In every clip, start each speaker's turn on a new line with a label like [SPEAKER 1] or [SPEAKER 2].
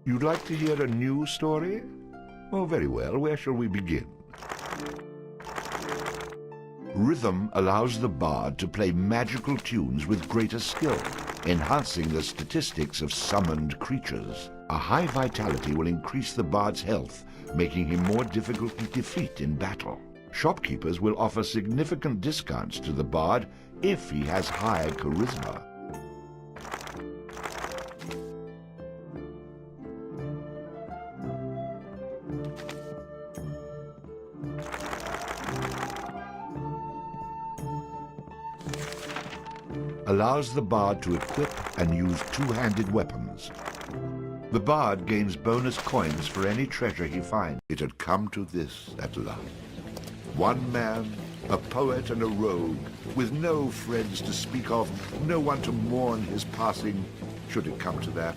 [SPEAKER 1] You'd like to hear a new story? Oh, very well. Where shall we begin? Rhythm allows the bard to play magical tunes with greater skill, enhancing the statistics of summoned creatures. A high vitality will increase the bard's health, making him more difficult to defeat in battle. Shopkeepers will offer significant discounts to the bard if he has high charisma. Allows the bard to equip and use two-handed weapons. The bard gains bonus coins for any treasure he finds. It had come to this at last. One man, a poet and a rogue, with no friends to speak of, no one to mourn his passing, should it come to that.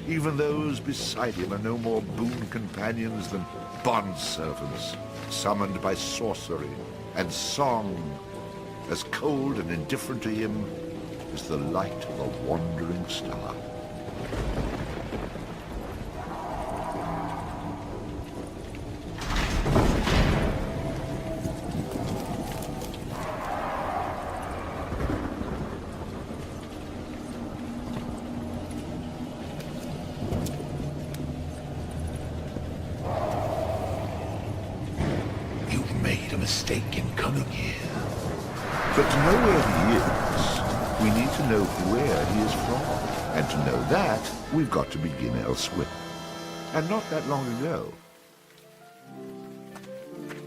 [SPEAKER 1] Even those beside him are no more boon companions than bond-servants, summoned by sorcery and song, as cold and indifferent to him as the light of a wandering star.
[SPEAKER 2] You've made a mistake in coming here.
[SPEAKER 1] But to know where he is, we need to know where he is from. And to know that, we've got to begin elsewhere. And not that long ago.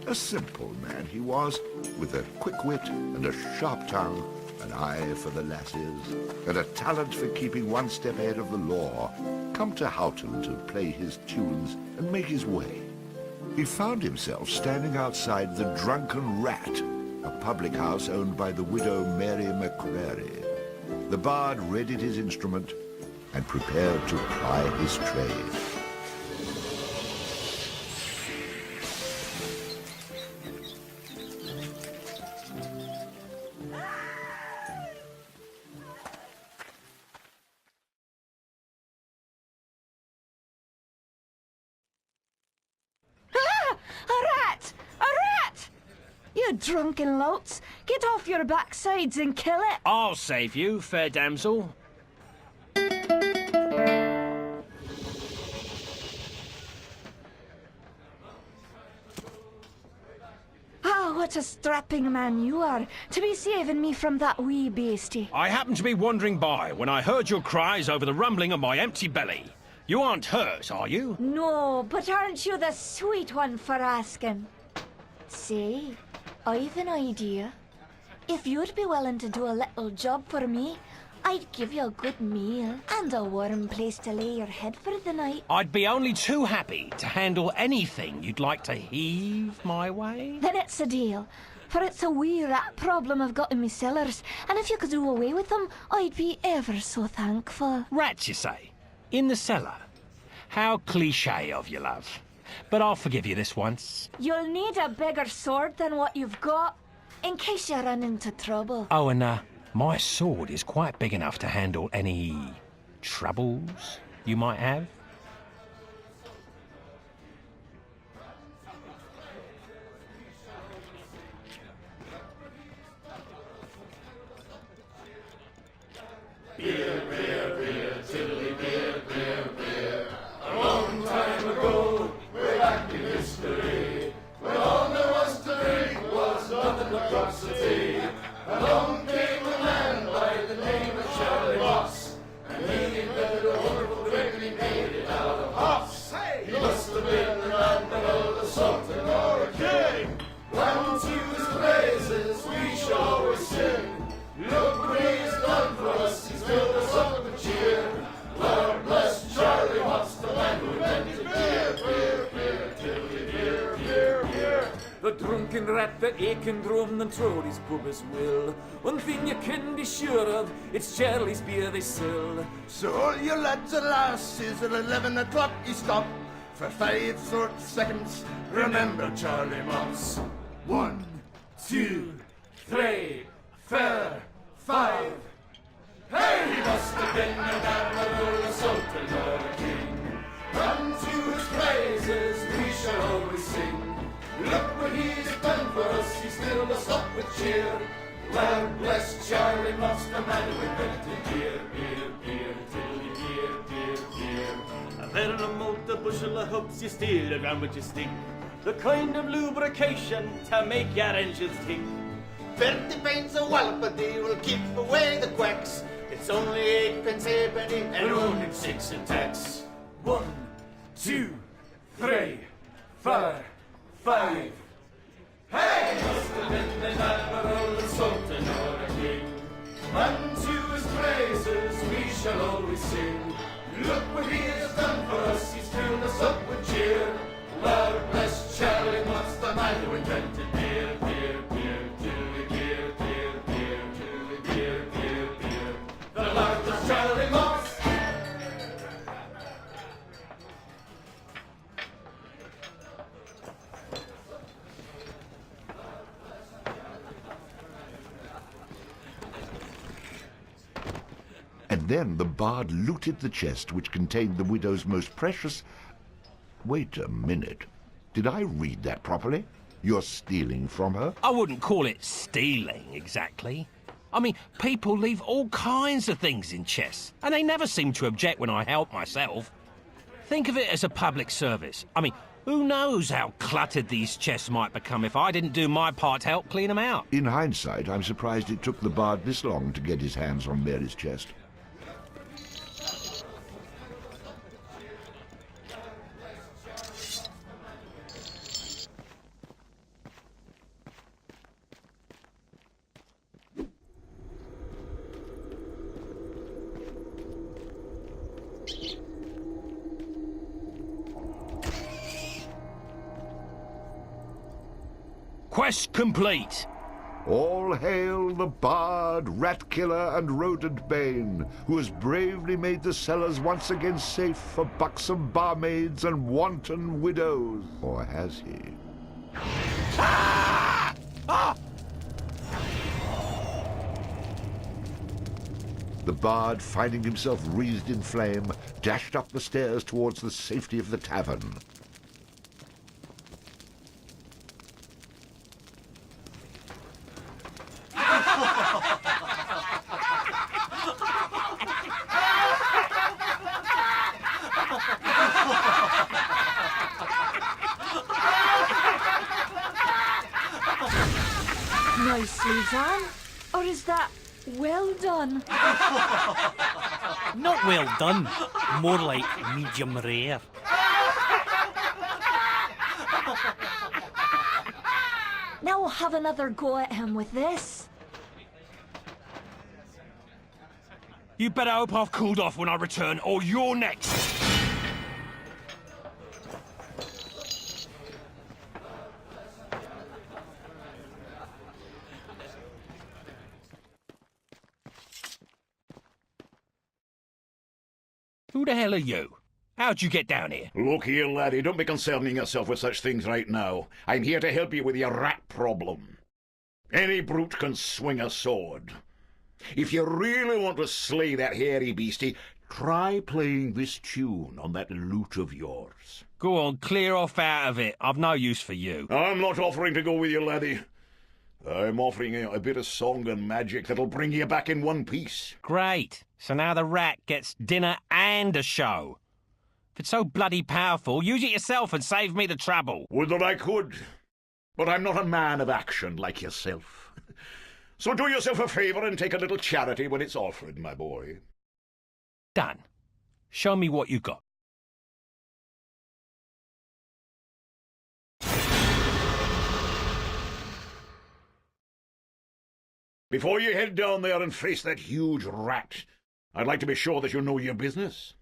[SPEAKER 1] A simple man he was, with a quick wit and a sharp tongue, an eye for the lasses, and a talent for keeping one step ahead of the law, come to Houghton to play his tunes and make his way. He found himself standing outside the Drunken Rat, a public house owned by the widow Mary McCrary. The bard readied his instrument and prepared to ply his trade.
[SPEAKER 3] You drunken louts! Get off your backsides and kill it!
[SPEAKER 4] I'll save you, fair damsel.
[SPEAKER 3] Ah, what a strapping man you are, to be saving me from that wee beastie.
[SPEAKER 4] I happened to be wandering by when I heard your cries over the rumbling of my empty belly. You aren't hurt, are you?
[SPEAKER 3] No, but aren't you the sweet one for asking? Say, I've an idea. If you'd be willing to do a little job for me, I'd give you a good meal and a warm place to lay your head for the night.
[SPEAKER 4] I'd be only too happy to handle anything you'd like to heave my way.
[SPEAKER 3] Then it's a deal, for it's a wee rat problem I've got in me cellars, and if you could do away with them, I'd be ever so thankful.
[SPEAKER 4] Rats, you say? In the cellar? How cliché of you, love. But I'll forgive you this once.
[SPEAKER 3] You'll need a bigger sword than what you've got, in case you run into trouble.
[SPEAKER 4] Oh, and my sword is quite big enough to handle any troubles you might have.
[SPEAKER 5] Beer, beer, beer, tiddly beer, beer, beer. A long time ago, way back in history, when all there was to drink was nothing but drops of tea, along came a man by the name of Charlie Moss, and he invented a wonderful drink and he made it out of hops. He must have been the man that old the Sultan or a king. Round to his praises we shall always sing. Look what he's done for us, he's filled us up with cheer. Lord bless Charlie Moss, the man who invented beer, beer, beer, tiddly beer, beer, beer.
[SPEAKER 6] The drunken rat that aching drum and trod his pub as will. One thing you can be sure of, it's Charlie's beer they sell.
[SPEAKER 5] So all you lads and lasses at 11 o'clock you stop for 5 short seconds. Remember Charlie Moss. 1, 2, 3, 4, 5. Hey, he must have been a man, a Sultan or a king. And to his praises we shall always sing. Look what he's done for us, he's filled us up with cheer. Well, bless Charlie Moss, the man who invented beer, beer, beer, tilly, beer, beer, beer.
[SPEAKER 7] A barrel of malt, a bushel of hoops, you steal around with your stick. The kind of lubrication to make your engines tick.
[SPEAKER 8] 30 pints of Walpody will keep away the quacks. It's only 8 pence halfpenny and only 6 in tax.
[SPEAKER 5] 1, 2, 3, 4, 5. Hey! Must have been an admiral, a sultan, or a king. And to his praises we shall always sing. Look what he has done for us, he's filled us up with cheer. Lord bless Charlie Moss, the man who invented beer, beer, beer, tilly, beer, beer, beer, tilly, beer, beer, beer. The Lord bless Charlie Moss.
[SPEAKER 1] And then the bard looted the chest which contained the widow's most precious... Wait a minute. Did I read that properly? You're stealing from her?
[SPEAKER 4] I wouldn't call it stealing, exactly. I mean, people leave all kinds of things in chests, and they never seem to object when I help myself. Think of it as a public service. I mean, who knows how cluttered these chests might become if I didn't do my part to help clean them out.
[SPEAKER 1] In hindsight, I'm surprised it took the bard this long to get his hands on Mary's chest.
[SPEAKER 4] Quest complete.
[SPEAKER 1] All hail the bard, rat killer, and rodent bane, who has bravely made the cellars once again safe for buxom barmaids and wanton widows. Or has he?
[SPEAKER 4] Ah! Ah!
[SPEAKER 1] The bard, finding himself wreathed in flame, dashed up the stairs towards the safety of the tavern.
[SPEAKER 3] Nicely done. Or is that well done?
[SPEAKER 9] Not well done, more like medium rare.
[SPEAKER 3] Now we'll have another go at him with this.
[SPEAKER 4] You better hope I've cooled off when I return, or you're next. Who the hell are you? How'd you get down here?
[SPEAKER 2] Look here, laddie, don't be concerning yourself with such things right now. I'm here to help you with your rat problem. Any brute can swing a sword. If you really want to slay that hairy beastie, try playing this tune on that lute of yours.
[SPEAKER 4] Go on, clear off out of it. I've no use for you.
[SPEAKER 2] I'm not offering to go with you, laddie. I'm offering you a bit of song and magic that'll bring you back in one piece.
[SPEAKER 4] Great. So now the rat gets dinner and a show. If it's so bloody powerful, use it yourself and save me the trouble.
[SPEAKER 2] Would that I could. But I'm not a man of action like yourself. So do yourself a favour and take a little charity when it's offered, my boy.
[SPEAKER 4] Done. Show me what you got.
[SPEAKER 2] Before you head down there and face that huge rat, I'd like to be sure that you know your business.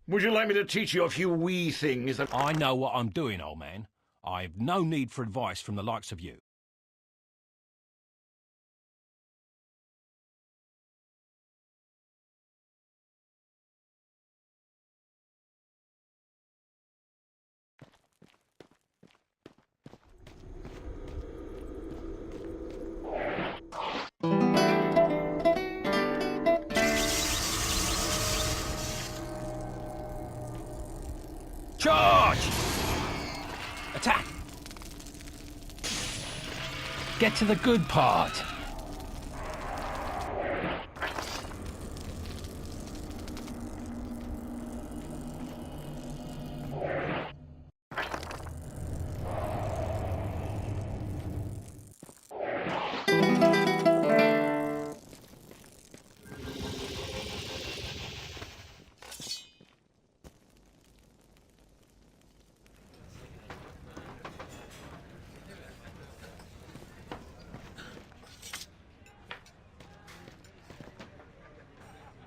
[SPEAKER 2] Would you like me to teach you a few wee things that...
[SPEAKER 4] I know what I'm doing, old man. I've no need for advice from the likes of you. Charge! Attack! Get to the good part.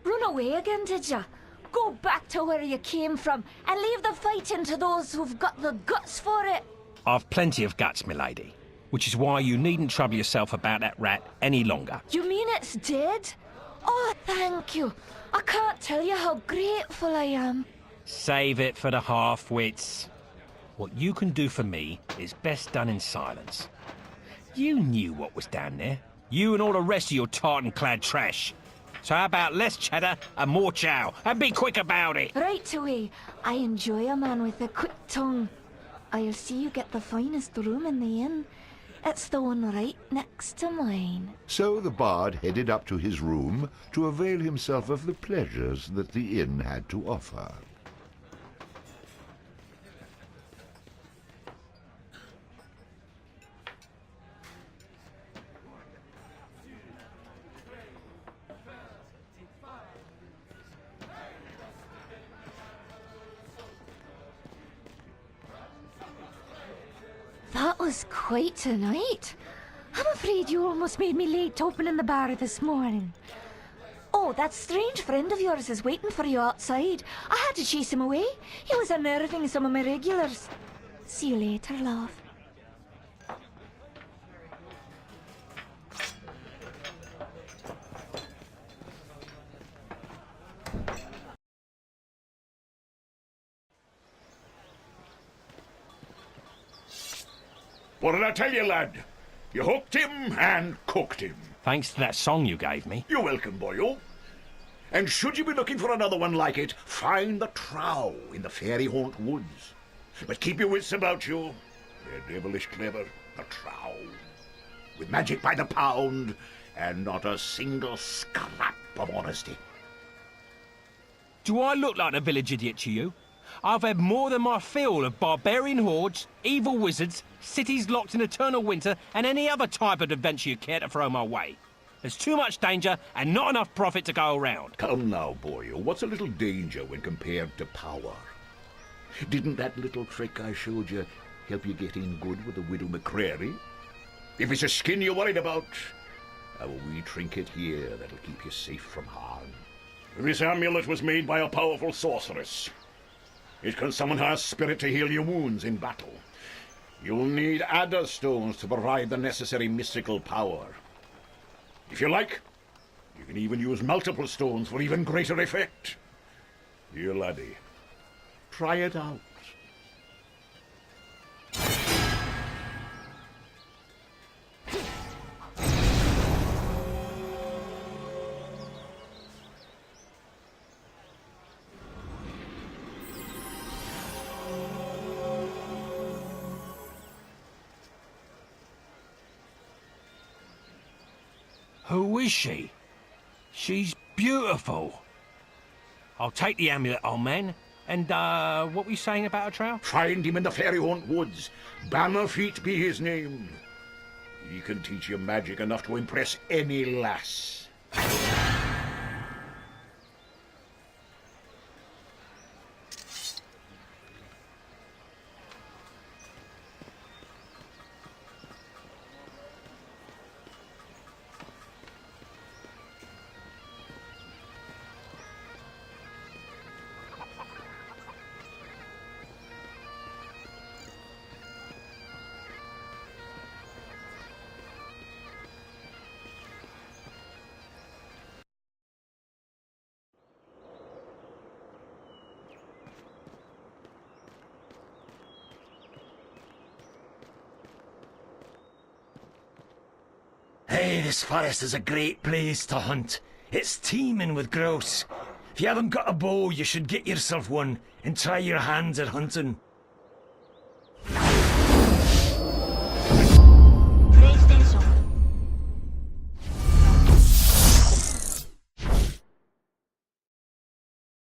[SPEAKER 3] Run away again, did ya? Go back to where you came from and leave the fighting to those who've got the guts for it.
[SPEAKER 4] I've plenty of guts, milady. Which is why you needn't trouble yourself about that rat any longer.
[SPEAKER 3] You mean it's dead? Oh, thank you. I can't tell you how grateful I am.
[SPEAKER 4] Save it for the half-wits. What you can do for me is best done in silence. You knew what was down there. You and all the rest of your tartan-clad trash. So how about less chatter and more chow? And be quick about it!
[SPEAKER 3] Right away. I enjoy a man with a quick tongue. I'll see you get the finest room in the inn. It's the one right next to mine.
[SPEAKER 1] So the bard headed up to his room to avail himself of the pleasures that the inn had to offer.
[SPEAKER 3] That was quite a night. I'm afraid you almost made me late opening the bar this morning. Oh, that strange friend of yours is waiting for you outside. I had to chase him away. He was unnerving some of my regulars. See you later, love.
[SPEAKER 2] What did I tell you, lad? You hooked him and cooked him.
[SPEAKER 4] Thanks to that song you gave me.
[SPEAKER 2] You're welcome, boyo. And should you be looking for another one like it, find the trow in the fairy haunt woods. But keep your wits about you. They're devilish clever, the trow. With magic by the pound, and not a single scrap of honesty.
[SPEAKER 4] Do I look like a village idiot to you? I've had more than my fill of barbarian hordes, evil wizards, cities locked in eternal winter, and any other type of adventure you care to throw my way. There's too much danger and not enough profit to go around.
[SPEAKER 2] Come now, boyo. What's a little danger when compared to power? Didn't that little trick I showed you help you get in good with the widow McCrary? If it's a skin you're worried about, I've a wee trinket here that'll keep you safe from harm. This amulet was made by a powerful sorceress. It can summon her spirit to heal your wounds in battle. You'll need adder stones to provide the necessary mystical power. If you like, you can even use multiple stones for even greater effect. Dear laddie, try it out.
[SPEAKER 4] Who is she? She's beautiful. I'll take the amulet, old man. And, what were you saying about a trow?
[SPEAKER 2] Find him in the fairy haunt woods. Bannerfeet be his name. He can teach you magic enough to impress any lass.
[SPEAKER 10] Hey, this forest is a great place to hunt. It's teeming with grouse. If you haven't got a bow, you should get yourself one and try your hands at hunting.